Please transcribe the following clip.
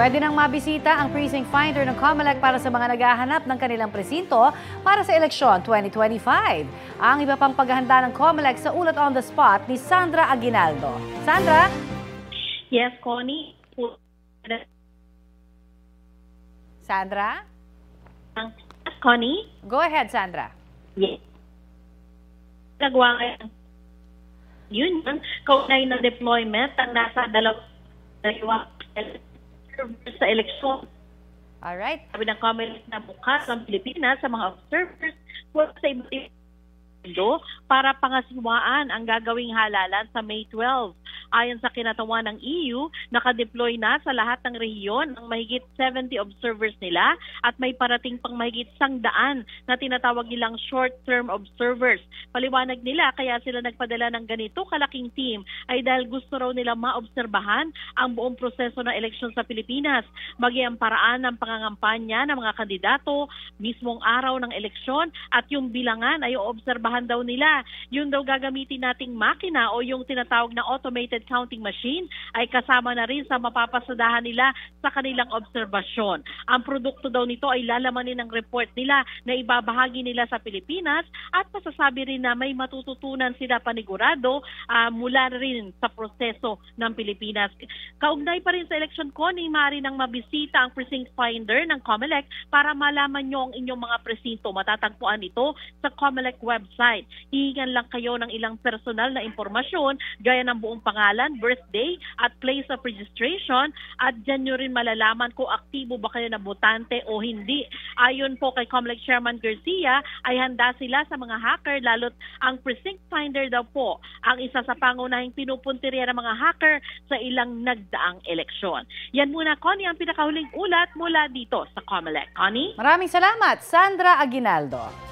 Pwede nang mabisita ang precinct finder ng COMELEC para sa mga naghahanap ng kanilang presinto para sa eleksyon 2025. Ang iba pang paghahanda ng COMELEC sa ulat on the spot ni Sandra Aguinaldo. Sandra? Yes, Connie. Sandra? Connie? Go ahead, Sandra. Yes. Nagawa ngayon yun, kaunay na deployment ang nasa dalawa sa eleksyon. Alright. Sabi ng COMELEC na bukas ang Pilipinas sa mga observers sa iba't ibang mundo para pangasiwaan ang gagawing halalan sa May 12. Ayon sa kinatawan ng EU, nakadeploy na sa lahat ng rehiyon ang mahigit 70 observers nila at may parating pang mahigit 100 na tinatawag nilang short-term observers. Paliwanag nila kaya sila nagpadala ng ganito kalaking team ay dahil gusto raw nila maobserbahan ang buong proseso ng eleksyon sa Pilipinas, maging ang paraan ng pangangampanya ng mga kandidato, mismong araw ng eleksyon at yung bilangan ay oobserbahan daw nila. Yun daw gagamitin nating makina o yung tinatawag na automated counting machine ay kasama na rin sa mapapasadahan nila sa kanilang obserbasyon. Ang produkto daw nito ay lalamanin ng report nila na ibabahagi nila sa Pilipinas at masasabi rin na may matututunan sila panigurado mula rin sa proseso ng Pilipinas. Kaugnay pa rin sa election ko, maaari nang mabisita ang precinct finder ng COMELEC para malaman nyo ang inyong mga presinto. Matatagpuan ito sa COMELEC website. Hihingan lang kayo ng ilang personal na impormasyon gaya ng buong pangalan, birthday at place of registration at dyan nyo rin malalaman kung aktibo ba kayo na botante o hindi. Ayon po kay COMELEC Chairman Garcia ay handa sila sa mga hacker lalo't ang precinct finder daw po ang isa sa pangunahing pinupuntirya ng mga hacker sa ilang nagdaang eleksyon. Yan muna, Connie, ang pinakahuling ulat mula dito sa COMELEC. Connie? Maraming salamat, Sandra Aguinaldo.